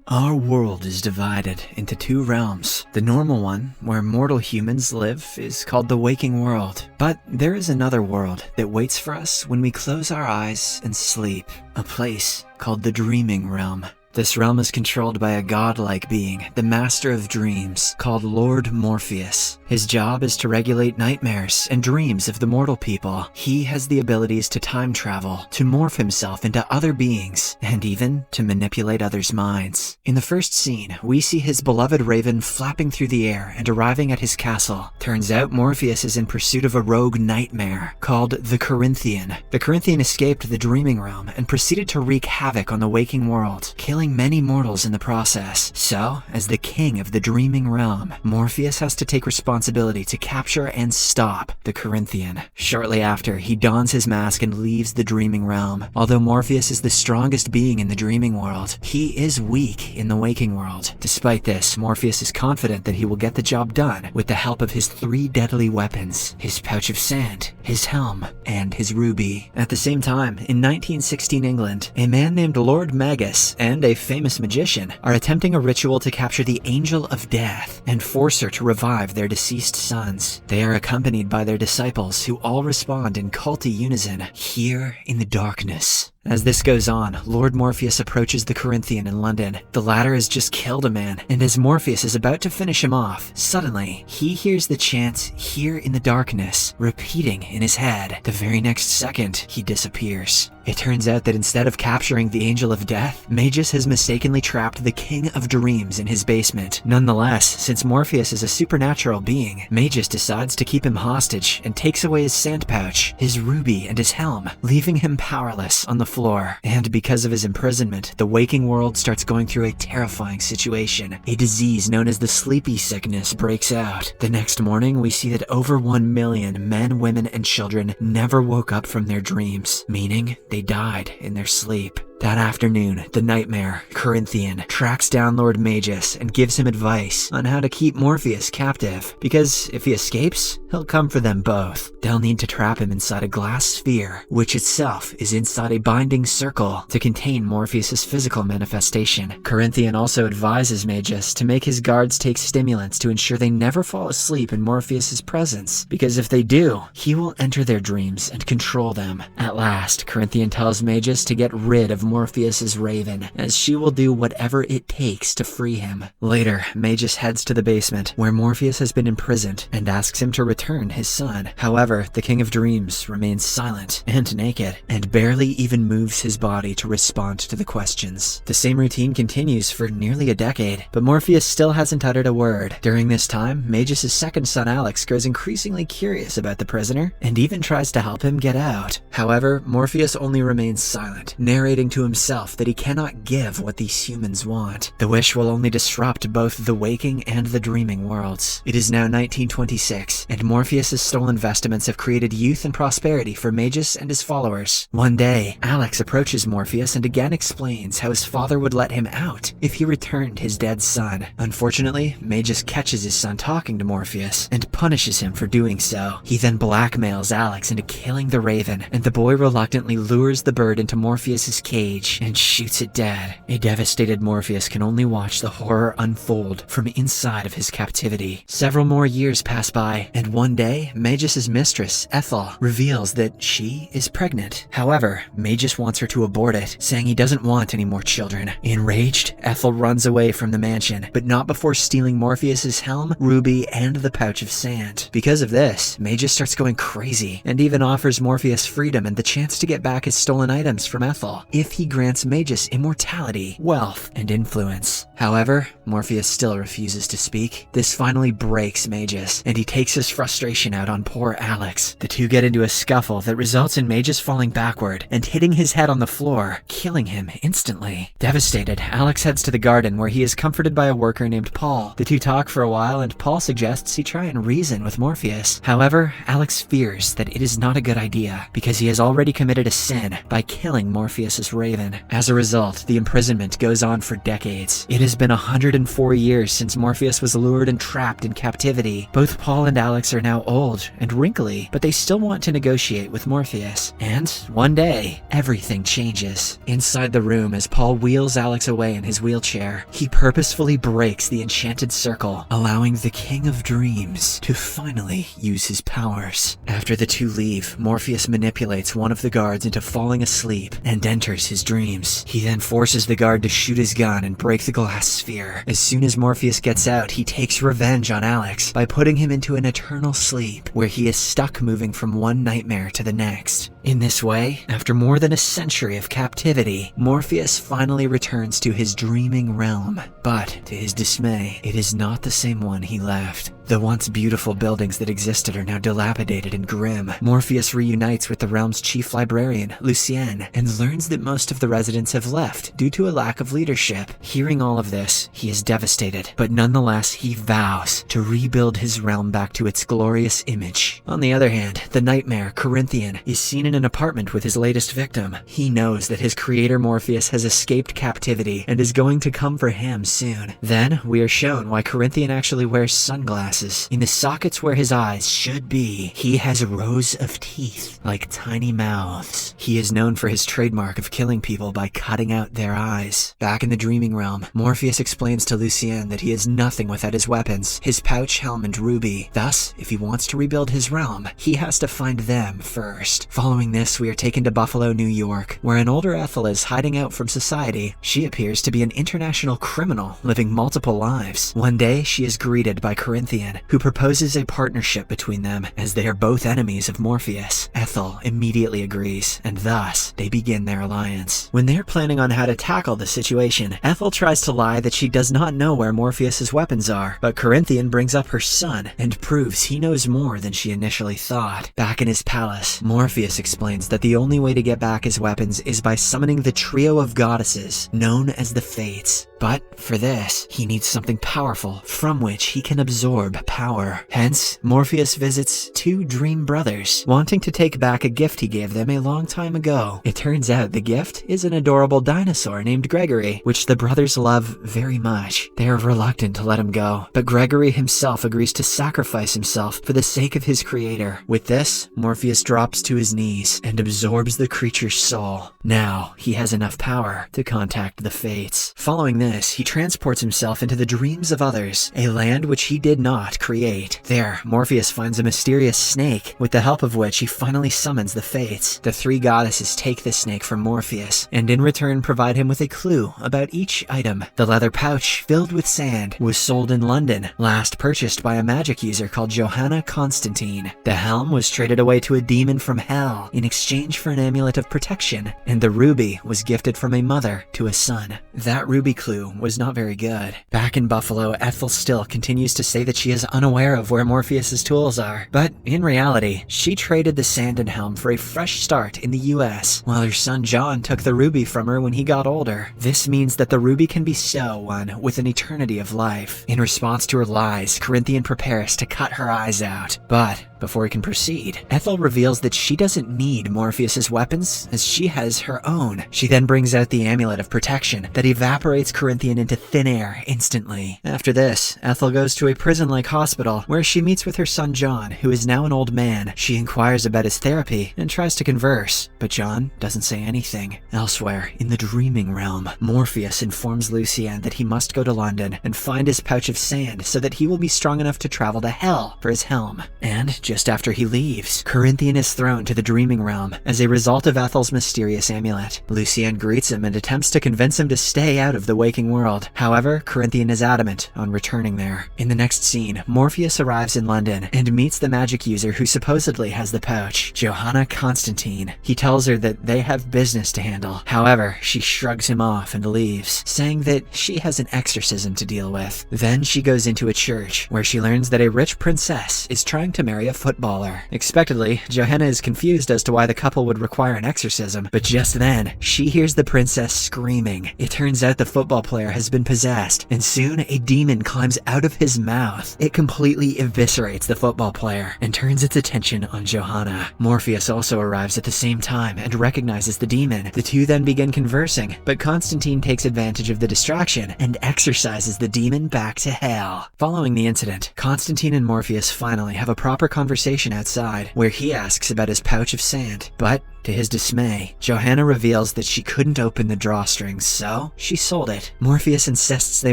Our world is divided into two realms. The normal one, where mortal humans live, is called the waking world. But there is another world that waits for us when we close our eyes and sleep. A place called the dreaming realm. This realm is controlled by a godlike being, the master of dreams, called Lord Morpheus. His job is to regulate nightmares and dreams of the mortal people. He has the abilities to time travel, to morph himself into other beings, and even to manipulate others' minds. In the first scene, we see his beloved raven flapping through the air and arriving at his castle. Turns out Morpheus is in pursuit of a rogue nightmare called the Corinthian. The Corinthian escaped the dreaming realm and proceeded to wreak havoc on the waking world, killing many mortals in the process. So, as the king of the dreaming realm, Morpheus has to take responsibility to capture and stop the Corinthian. Shortly after, he dons his mask and leaves the dreaming realm. Although Morpheus is the strongest being in the dreaming world, he is weak in the waking world. Despite this, Morpheus is confident that he will get the job done with the help of his three deadly weapons: his pouch of sand, his helm, and his ruby. At the same time, in 1916 England, a man named Lord Magus and a famous magician are attempting a ritual to capture the Angel of Death and force her to revive their deceased sons. They are accompanied by their disciples, who all respond in culty unison, "Here in the darkness." As this goes on, Lord Morpheus approaches the Corinthian in London. The latter has just killed a man, and as Morpheus is about to finish him off, suddenly, he hears the chant, "Here in the darkness," repeating in his head. The very next second, he disappears. It turns out that instead of capturing the Angel of Death, Magus has mistakenly trapped the King of Dreams in his basement. Nonetheless, since Morpheus is a supernatural being, Magus decides to keep him hostage and takes away his sand pouch, his ruby, and his helm, leaving him powerless on the floor. And because of his imprisonment, the waking world starts going through a terrifying situation. A disease known as the sleepy sickness breaks out. The next morning, we see that over 1 million men, women, and children never woke up from their dreams, meaning they died in their sleep. That afternoon, the nightmare, Corinthian, tracks down Lord Magus and gives him advice on how to keep Morpheus captive, because if he escapes, he'll come for them both. They'll need to trap him inside a glass sphere, which itself is inside a binding circle to contain Morpheus's physical manifestation. Corinthian also advises Magus to make his guards take stimulants to ensure they never fall asleep in Morpheus's presence, because if they do, he will enter their dreams and control them. At last, Corinthian tells Magus to get rid of Morpheus's raven, as she will do whatever it takes to free him. Later, Magus heads to the basement, where Morpheus has been imprisoned, and asks him to return his son. However, the King of Dreams remains silent and naked, and barely even moves his body to respond to the questions. The same routine continues for nearly a decade, but Morpheus still hasn't uttered a word. During this time, Magus's second son Alex grows increasingly curious about the prisoner, and even tries to help him get out. However, Morpheus only remains silent, narrating to himself that he cannot give what these humans want. The wish will only disrupt both the waking and the dreaming worlds. It is now 1926, and Morpheus's stolen vestments have created youth and prosperity for Magus and his followers. One day, Alex approaches Morpheus and again explains how his father would let him out if he returned his dead son. Unfortunately, Magus catches his son talking to Morpheus and punishes him for doing so. He then blackmails Alex into killing the raven, and the boy reluctantly lures the bird into Morpheus's cage and shoots it dead. A devastated Morpheus can only watch the horror unfold from inside of his captivity. Several more years pass by, and one day, Magus's mistress, Ethel, reveals that she is pregnant. However, Magus wants her to abort it, saying he doesn't want any more children. Enraged, Ethel runs away from the mansion, but not before stealing Morpheus's helm, ruby, and the pouch of sand. Because of this, Magus starts going crazy, and even offers Morpheus freedom and the chance to get back his stolen items from Ethel, if he grants Magus immortality, wealth, and influence. However, Morpheus still refuses to speak. This finally breaks Magus, and he takes his frustration out on poor Alex. The two get into a scuffle that results in Magus falling backward and hitting his head on the floor, killing him instantly. Devastated, Alex heads to the garden, where he is comforted by a worker named Paul. The two talk for a while, and Paul suggests he try and reason with Morpheus. However, Alex fears that it is not a good idea, because he has already committed a sin by killing Morpheus's raven. As a result, the imprisonment goes on for decades. It has been 104 years since Morpheus was lured and trapped in captivity. Both Paul and Alex are now old and wrinkly, but they still want to negotiate with Morpheus. And one day, everything changes. Inside the room, as Paul wheels Alex away in his wheelchair, he purposefully breaks the enchanted circle, allowing the King of Dreams to finally use his powers. After the two leave, Morpheus manipulates one of the guards into falling asleep and enters his dreams. He then forces the guard to shoot his gun and break the glass sphere. As soon as Morpheus gets out, he takes revenge on Alex by putting him into an eternal sleep, where he is stuck moving from one nightmare to the next. In this way, after more than a century of captivity, Morpheus finally returns to his dreaming realm. But, to his dismay, it is not the same one he left. The once beautiful buildings that existed are now dilapidated and grim. Morpheus reunites with the realm's chief librarian, Lucien, and learns that most of the residents have left due to a lack of leadership. Hearing all of this, he is devastated, but nonetheless he vows to rebuild his realm back to its glorious image. On the other hand, the nightmare, Corinthian, is seen in an apartment with his latest victim. He knows that his creator Morpheus has escaped captivity and is going to come for him soon. Then, we are shown why Corinthian actually wears sunglasses. In the sockets where his eyes should be, he has rows of teeth, like tiny mouths. He is known for his trademark of killing people by cutting out their eyes. Back in the dreaming realm, Morpheus explains to Lucien that he is nothing without his weapons, his pouch, helm, and ruby. Thus, if he wants to rebuild his realm, he has to find them first. Following this, we are taken to Buffalo, New York, where an older Ethel is hiding out from society. She appears to be an international criminal, living multiple lives. One day, she is greeted by Corinthian, who proposes a partnership between them, as they are both enemies of Morpheus. Ethel immediately agrees, and thus, they begin their alliance. When they are planning on how to tackle the situation, Ethel tries to lie that she does not know where Morpheus's weapons are, but Corinthian brings up her son, and proves he knows more than she initially thought. Back in his palace, Morpheus explains that the only way to get back his weapons is by summoning the trio of goddesses, known as the Fates. But for this, he needs something powerful from which he can absorb power. Hence, Morpheus visits two dream brothers, wanting to take back a gift he gave them a long time ago. It turns out the gift is an adorable dinosaur named Gregory, which the brothers love very much. They are reluctant to let him go, but Gregory himself agrees to sacrifice himself for the sake of his creator. With this, Morpheus drops to his knees and absorbs the creature's soul. Now, he has enough power to contact the Fates. Following this, he transports himself into the dreams of others, a land which he did not create. There, Morpheus finds a mysterious snake, with the help of which he finally summons the Fates. The three goddesses take the snake from Morpheus, and in return provide him with a clue about each item. The leather pouch, filled with sand, was sold in London, last purchased by a magic user called Johanna Constantine. The helm was traded away to a demon from hell in exchange for an amulet of protection, and the ruby was gifted from a mother to a son. That ruby clue was not very good. Back in Buffalo, Ethel still continues to say that she is unaware of where Morpheus's tools are, but in reality, she traded the sand and helm for a fresh start in the US, while her son John took the ruby from her when he got older. This means that the ruby can bestow one with an eternity of life. In response to her lies, Corinthian prepares to cut her eyes out, but before he can proceed, Ethel reveals that she doesn't need Morpheus's weapons, as she has her own. She then brings out the amulet of protection that evaporates Corinthian into thin air instantly. After this, Ethel goes to a prison-like hospital, where she meets with her son John, who is now an old man. She inquires about his therapy and tries to converse, but John doesn't say anything. Elsewhere, in the dreaming realm, Morpheus informs Lucien that he must go to London and find his pouch of sand so that he will be strong enough to travel to hell for his helm. And just after he leaves, Corinthian is thrown to the dreaming realm as a result of Ethel's mysterious amulet. Lucien greets him and attempts to convince him to stay out of the waking world. However, Corinthian is adamant on returning there. In the next scene, Morpheus arrives in London and meets the magic user who supposedly has the pouch, Johanna Constantine. He tells her that they have business to handle. However, she shrugs him off and leaves, saying that she has an exorcism to deal with. Then she goes into a church, where she learns that a rich princess is trying to marry a footballer. Expectedly, Johanna is confused as to why the couple would require an exorcism, but just then, she hears the princess screaming. It turns out the football player has been possessed, and soon a demon climbs out of his mouth. It completely eviscerates the football player and turns its attention on Johanna. Morpheus also arrives at the same time and recognizes the demon. The two then begin conversing, but Constantine takes advantage of the distraction and exorcises the demon back to hell. Following the incident, Constantine and Morpheus finally have a proper conversation outside, where he asks about his pouch of sand, but to his dismay, Johanna reveals that she couldn't open the drawstrings, so she sold it. Morpheus insists they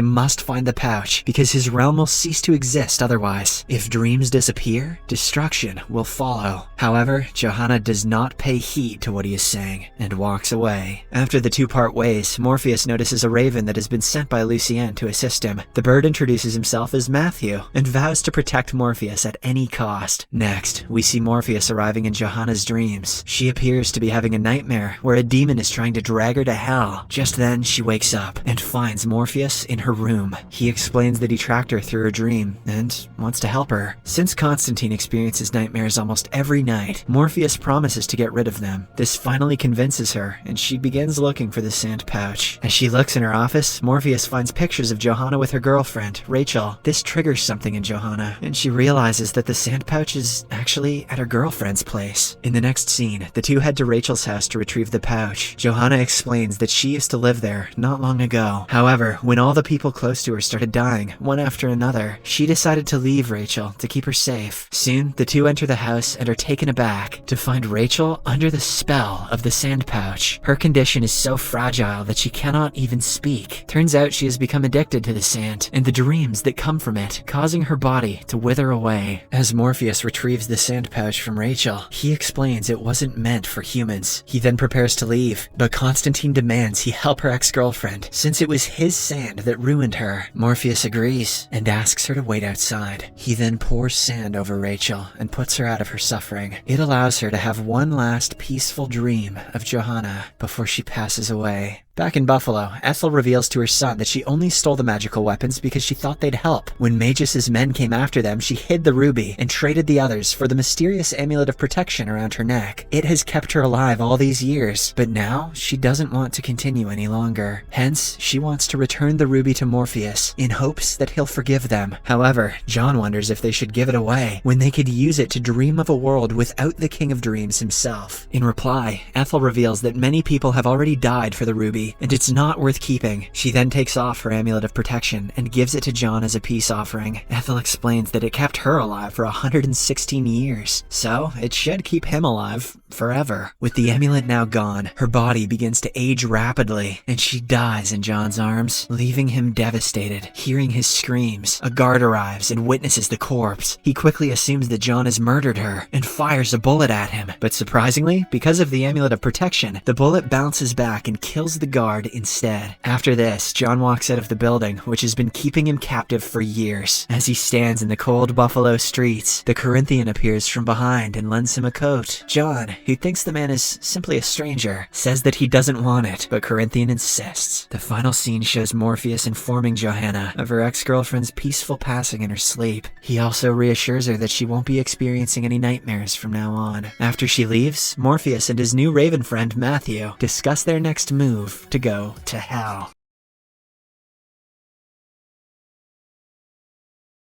must find the pouch because his realm will cease to exist otherwise. If dreams disappear, destruction will follow. However, Johanna does not pay heed to what he is saying and walks away. After the two part ways, Morpheus notices a raven that has been sent by Lucien to assist him. The bird introduces himself as Matthew and vows to protect Morpheus at any cost. Next, we see Morpheus arriving in Johanna's dreams. She appears to be having a nightmare where a demon is trying to drag her to hell. Just then, she wakes up and finds Morpheus in her room. He explains that he tracked her through her dream and wants to help her. Since Constantine experiences nightmares almost every night, Morpheus promises to get rid of them. This finally convinces her, and she begins looking for the sand pouch. As she looks in her office, Morpheus finds pictures of Johanna with her girlfriend, Rachel. This triggers something in Johanna, and she realizes that the sand pouch is actually at her girlfriend's place. In the next scene, the two head to Rachel's house to retrieve the pouch. Johanna explains that she used to live there not long ago. However, when all the people close to her started dying, one after another, she decided to leave Rachel to keep her safe. Soon, the two enter the house and are taken aback to find Rachel under the spell of the sand pouch. Her condition is so fragile that she cannot even speak. Turns out she has become addicted to the sand and the dreams that come from it, causing her body to wither away. As Morpheus retrieves the sand pouch from Rachel, he explains it wasn't meant for humans. He then prepares to leave, but Constantine demands he help her ex-girlfriend, since it was his sand that ruined her. Morpheus agrees and asks her to wait outside. He then pours sand over Rachel and puts her out of her suffering. It allows her to have one last peaceful dream of Johanna before she passes away. Back in Buffalo, Ethel reveals to her son that she only stole the magical weapons because she thought they'd help. When Magus's men came after them, she hid the ruby and traded the others for the mysterious amulet of protection around her neck. It has kept her alive all these years, but now she doesn't want to continue any longer. Hence, she wants to return the ruby to Morpheus in hopes that he'll forgive them. However, John wonders if they should give it away when they could use it to dream of a world without the King of Dreams himself. In reply, Ethel reveals that many people have already died for the ruby, and it's not worth keeping. She then takes off her amulet of protection and gives it to John as a peace offering. Ethel explains that it kept her alive for 116 years, so it should keep him alive forever. With the amulet now gone, her body begins to age rapidly, and she dies in John's arms, leaving him devastated. Hearing his screams, a guard arrives and witnesses the corpse. He quickly assumes that John has murdered her and fires a bullet at him, but surprisingly, because of the amulet of protection, the bullet bounces back and kills the guard instead. After this, John walks out of the building, which has been keeping him captive for years. As he stands in the cold Buffalo streets, the Corinthian appears from behind and lends him a coat. John, who thinks the man is simply a stranger, says that he doesn't want it, but Corinthian insists. The final scene shows Morpheus informing Johanna of her ex-girlfriend's peaceful passing in her sleep. He also reassures her that she won't be experiencing any nightmares from now on. After she leaves, Morpheus and his new raven friend Matthew discuss their next move to go to hell.